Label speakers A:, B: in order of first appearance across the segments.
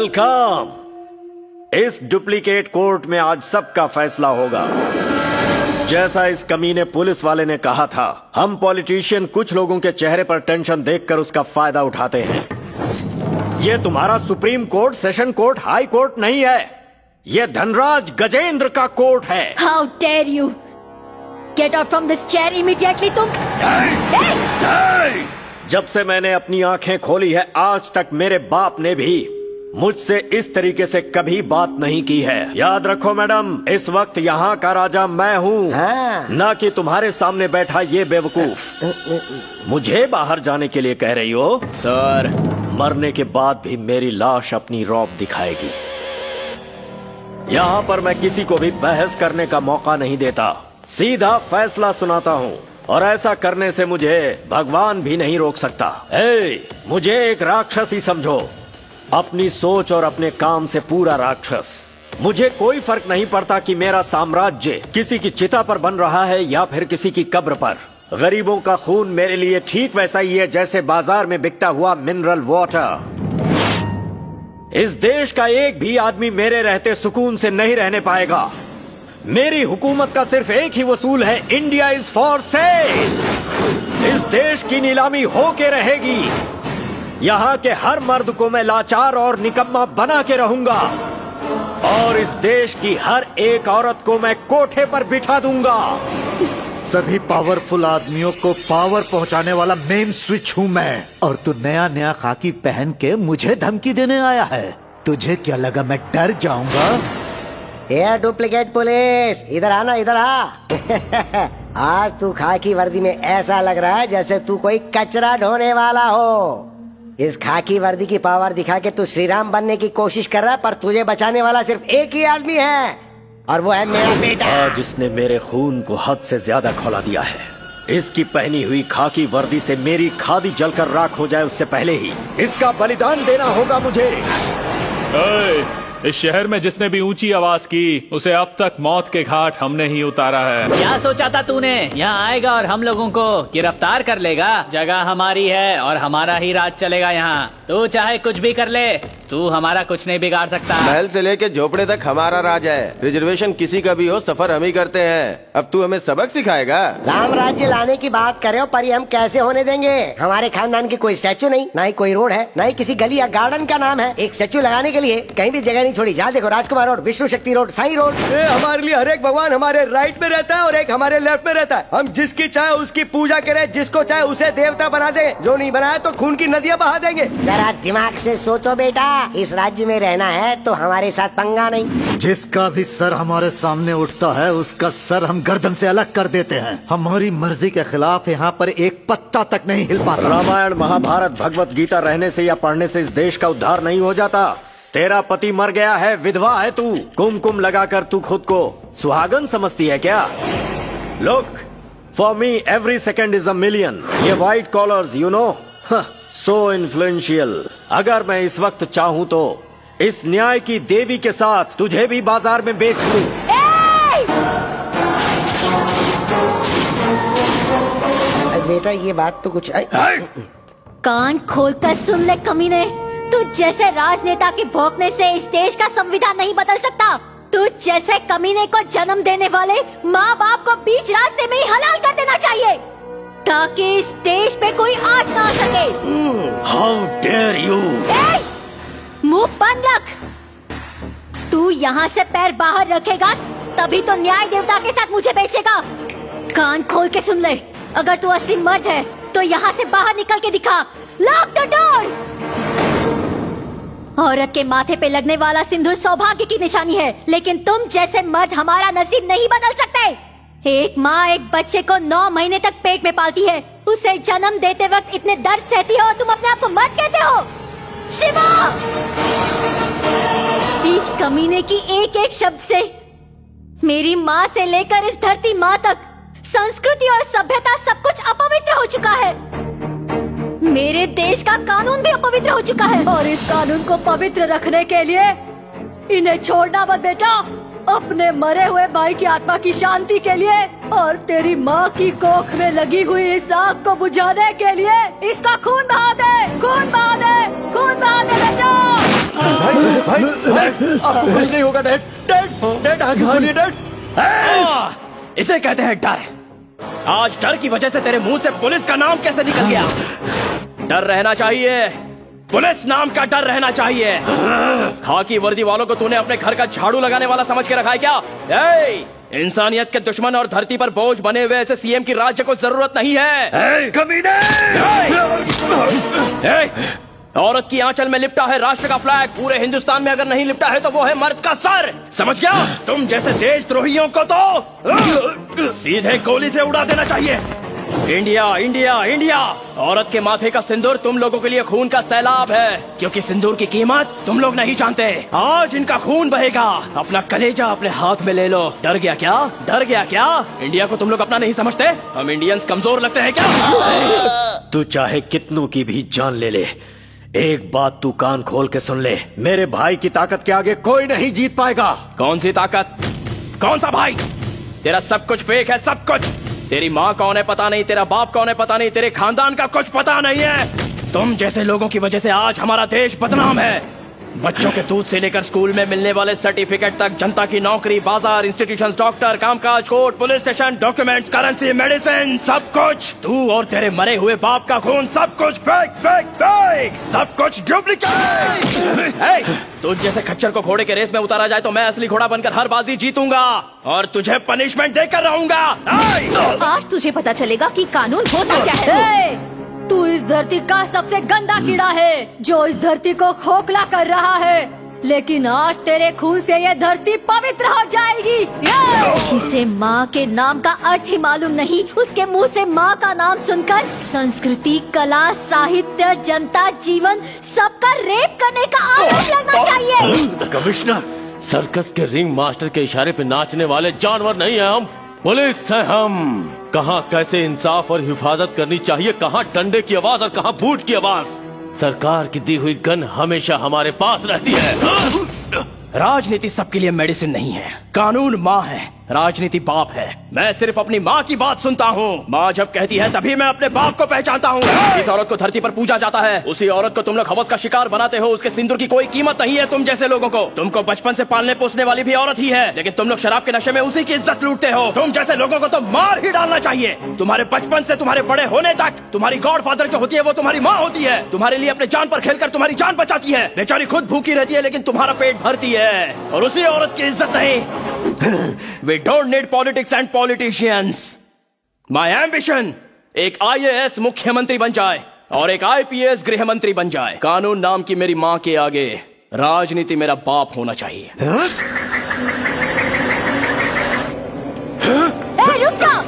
A: Welcome. इस duplicate court में आज सबका फैसला होगा। जैसा इस कमीने पुलिस वाले ने कहा था, हम पॉलिटिशियन कुछ लोगों के चेहरे पर टेंशन देखकर उसका फायदा उठाते हैं। ये तुम्हारा supreme court, session court, high court नहीं है। ये धनराज गजेंद्र का कोर्ट है।
B: How dare you! Get out from this chair immediately तुम!
A: जब से मैंने अपनी आंखें खोली है, आज तक मेरे बाप ने भी मुझसे इस तरीके से कभी बात नहीं की है। याद रखो मैडम, इस वक्त यहाँ का राजा मैं हूँ, न कि तुम्हारे सामने बैठा ये बेवकूफ। मुझे बाहर जाने के लिए कह रही हो? सर, मरने के बाद भी मेरी लाश अपनी रौब दिखाएगी। यहाँ पर मैं किसी को भी बहस करने का मौका नहीं देता, सीधा फैसला सुनाता हूँ, और ऐसा करने से मुझे भगवान भी नहीं रोक सकता। मुझे एक राक्षस ही समझो, अपनी सोच और अपने काम से पूरा राक्षस। मुझे कोई फर्क नहीं पड़ता कि मेरा साम्राज्य किसी की चिता पर बन रहा है या फिर किसी की कब्र पर। गरीबों का खून मेरे लिए ठीक वैसा ही है जैसे बाजार में बिकता हुआ मिनरल वाटर। इस देश का एक भी आदमी मेरे रहते सुकून से नहीं रहने पाएगा। मेरी हुकूमत का सिर्फ एक ही वसूल है, इंडिया इज फॉर सेल। इस देश की नीलामी होके रहेगी। यहाँ के हर मर्द को मैं लाचार और निकम्मा बना के रहूंगा, और इस देश की हर एक औरत को मैं कोठे पर बिठा दूंगा।
C: सभी पावरफुल आदमियों को पावर पहुंचाने वाला मेन स्विच हूँ मैं, और तू नया नया खाकी पहन के मुझे धमकी देने आया है। तुझे क्या लगा मैं डर जाऊंगा?
D: ये डुप्लीकेट पुलिस, इधर आना, इधर आ। आज तू खाकी वर्दी में ऐसा लग रहा है जैसे तू कोई कचरा ढोने वाला हो। इस खाकी वर्दी की पावर दिखा के तू श्री राम बनने की कोशिश कर रहा है, पर तुझे बचाने वाला सिर्फ एक ही आदमी है, और वो है मेरा बेटा।
A: आज इसने मेरे खून को हद से ज्यादा खौला दिया है। इसकी पहनी हुई खाकी वर्दी से मेरी खादी जलकर राख हो जाए उससे पहले ही इसका बलिदान देना होगा मुझे।
E: इस शहर में जिसने भी ऊंची आवाज की, उसे अब तक मौत के घाट हमने ही उतारा है।
F: क्या सोचा था तूने? यहाँ आएगा और हम लोगों को गिरफ्तार कर लेगा? जगह हमारी है और हमारा ही राज चलेगा यहाँ। तू चाहे कुछ भी कर ले, तू हमारा कुछ नहीं बिगाड़ सकता।
G: महल से लेके झोपड़े तक हमारा राज है। रिजर्वेशन किसी का भी हो, सफर हम ही करते हैं। अब तू हमें सबक सिखाएगा?
D: राम राज्य लाने की बात कर रहे हो, पर ये हम कैसे होने देंगे? हमारे खानदान की कोई स्टैचू नहीं, ना ही कोई रोड है, ना ही किसी गली या गार्डन का नाम है। एक स्टैचू लगाने के लिए कहीं भी जगह नहीं छोड़ी। जहाँ देखो राजकुमार रोड, विष्णु शक्ति रोड, साई रोड।
H: हमारे लिए हर एक भगवान हमारे राइट में रहता है और एक हमारे लेफ्ट में रहता है। हम जिसकी चाहे उसकी पूजा करें, जिसको चाहे उसे देवता बना दे। जो नहीं बनाया तो खून की नदियाँ बहा देंगे।
D: जरा दिमाग से सोचो बेटा, इस राज्य में रहना है तो हमारे साथ पंगा नहीं।
C: जिसका भी सर हमारे सामने उठता है, उसका सर हम गर्दन से अलग कर देते हैं। हमारी मर्जी के खिलाफ यहाँ पर एक पत्ता तक नहीं हिल पाता।
A: रामायण, महाभारत, भगवत गीता रहने से या पढ़ने से इस देश का उद्धार नहीं हो जाता। तेरा पति मर गया है, विधवा है तू। कुमकुम लगाकर तू खुद को सुहागन समझती है क्या? Look, for me every second is a million. ये white collars, you know, so influential. अगर मैं इस वक्त चाहूँ तो इस न्याय की देवी के साथ तुझे भी बाजार में बेच दूं।
D: बेटा ये बात तो कुछ
B: कान खोलकर सुन ले कमीने, तू जैसे राजनेता के भौंकने से इस देश का संविधान नहीं बदल सकता। तू जैसे कमीने को जन्म देने वाले माँ बाप को बीच रास्ते में ही हलाल कर देना चाहिए, ताकि इस देश पे कोई आँच ना आ सके।
A: How dare you!
B: मुंह बंद रख। तू यहाँ से पैर बाहर रखेगा तभी तो न्याय देवता के साथ मुझे बेचेगा। कान खोल के सुन ले, अगर तू असली मर्द है तो यहाँ से बाहर निकल के दिखा। Lock the door. औरत के माथे पे लगने वाला सिंदूर सौभाग्य की निशानी है, लेकिन तुम जैसे मर्द हमारा नसीब नहीं बदल सकते। एक माँ एक बच्चे को 9 महीने तक पेट में पालती है, उसे जन्म देते वक्त इतने दर्द सहती हो और तुम अपने आप को मर्द कहते हो? शिवा, इस कमीने की एक एक शब्द से मेरी माँ से लेकर इस धरती माँ तक संस्कृति और सभ्यता सब कुछ अपवित्र हो चुका है। मेरे देश का कानून भी अपवित्र हो चुका है, और इस कानून को पवित्र रखने के लिए इन्हें छोड़ना मत बेटा। अपने मरे हुए भाई की आत्मा की शांति के लिए और तेरी माँ की कोख में लगी हुई इस आग को बुझाने के लिए इसका खून बहा दे, खून बहा दे, खून बहा दे बेटा।
A: आपको कुछ नहीं होगा डैड, डैड आगे बढ़िए डैड। इसे कहते हैं डर। आज डर की वजह से तेरे मुंह से पुलिस का नाम कैसे निकल गया? डर रहना चाहिए, पुलिस नाम का डर रहना चाहिए। खाकी वर्दी वालों को तूने अपने घर का झाड़ू लगाने वाला समझ के रखा है क्या? इंसानियत के दुश्मन और धरती पर बोझ बने हुए ऐसे सीएम की राज्य को जरूरत नहीं है। कमीने! औरत की आंचल में लिपटा है राष्ट्र का फ्लैग। पूरे हिंदुस्तान में अगर नहीं लिपटा है तो वो है मर्द का सर। समझ गया? तुम जैसे देशद्रोहियों को तो सीधे गोली से उड़ा देना चाहिए। India India India. औरत के माथे का सिंदूर तुम लोगों के लिए खून का सैलाब है, क्योंकि सिंदूर की कीमत तुम लोग नहीं जानते। आज इनका खून बहेगा। अपना कलेजा अपने हाथ में ले लो। डर गया क्या? डर गया क्या? इंडिया को तुम लोग अपना नहीं समझते? हम इंडियंस कमजोर लगते हैं क्या? तू चाहे कितनों की भी जान ले ले, एक बात तू कान खोल के सुन ले, मेरे भाई की ताकत के आगे कोई नहीं जीत पाएगा। कौन सी ताकत? कौन सा भाई? तेरा सब कुछ फेक है, सब कुछ। तेरी माँ कौन है पता नहीं, तेरा बाप कौन है पता नहीं, तेरे खानदान का कुछ पता नहीं है। तुम जैसे लोगों की वजह से आज हमारा देश बदनाम है। बच्चों के दूध से लेकर स्कूल में मिलने वाले सर्टिफिकेट तक, जनता की नौकरी, बाजार, इंस्टीट्यूशंस, डॉक्टर, कामकाज, court, police station, documents, currency, medicine, सब कुछ तू और तेरे मरे हुए बाप का खून, सब कुछ फेक फेक फेक, सब कुछ डुप्लीकेट। तुझ जैसे खच्चर को घोड़े के रेस में उतारा जाए तो मैं असली घोड़ा बनकर हर बाजी जीतूंगा और तुझे पनिशमेंट देकर रहूंगा।
B: आज तुझे पता चलेगा कि कानून होता क्या है। तू इस धरती का सबसे गंदा कीड़ा है जो इस धरती को खोखला कर रहा है, लेकिन आज तेरे खून से ये धरती पवित्र हो जाएगी। जिसे माँ के नाम का अर्थ ही मालूम नहीं, उसके मुंह से माँ का नाम सुनकर संस्कृति, कला, साहित्य, जनता, जीवन सबका रेप करने का आरोप लगना चाहिए।
G: कमिश्नर, सर्कस के रिंग मास्टर के इशारे पे नाचने वाले जानवर नहीं है हम, पुलिस है हम। कहाँ कैसे इंसाफ और हिफाजत करनी चाहिए, कहाँ डंडे की आवाज और कहाँ बूट की आवाज। सरकार की दी हुई गन हमेशा हमारे पास रहती है। राजनीति सबके लिए मेडिसिन नहीं है। कानून माँ है, राजनीति बाप है। मैं सिर्फ अपनी माँ की बात सुनता हूँ। माँ जब कहती है तभी मैं अपने बाप को पहचानता हूँ। जिस औरत को धरती पर पूजा जाता है उसी औरत को तुम लोग हवस का शिकार बनाते हो। उसके सिंदूर की कोई कीमत नहीं है तुम जैसे लोगों को। तुमको बचपन से पालने पोसने वाली भी औरत ही है, लेकिन तुम लोग शराब के नशे में उसी की इज्जत लूटते हो। तुम जैसे लोगों को तो मार ही डालना चाहिए। तुम्हारे बचपन से तुम्हारे बड़े होने तक तुम्हारी गॉडफादर जो होती है वो तुम्हारी माँ होती है। तुम्हारे लिए अपने जान पर खेलकर तुम्हारी जान बचाती है। बेचारी खुद भूखी रहती है लेकिन तुम्हारा पेट भरती है, और उसी औरत की इज्जत नहीं। We don't need politics and politicians. My ambition एक IAS मुख्यमंत्री बन जाए और एक IPS गृह मंत्री बन जाए। कानून नाम की मेरी माँ के आगे राजनीति मेरा बाप होना चाहिए।
B: रुक जाओ।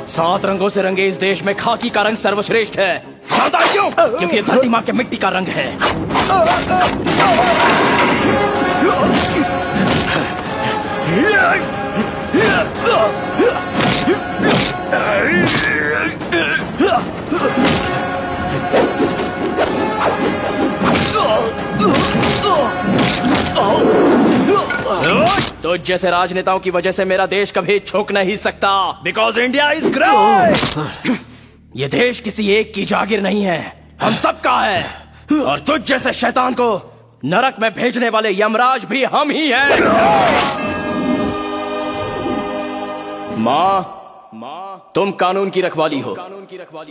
A: सात रंगों से रंगे इस देश में खाकी का रंग सर्वश्रेष्ठ है। जानता है क्यों? क्योंकि ये धरती माँ के मिट्टी का रंग है। तो
I: जैसे राजनेताओं की वजह से मेरा देश कभी झुक नहीं सकता, बिकॉज इंडिया इज ग्रेट। ये देश किसी एक की जागीर नहीं है, हम सबका है। और तुझ जैसे शैतान को नरक में भेजने वाले यमराज भी हम ही हैं। माँ, तुम कानून की रखवाली हो।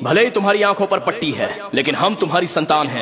I: भले ही तुम्हारी आंखों पर पट्टी है, लेकिन हम तुम्हारी संतान हैं।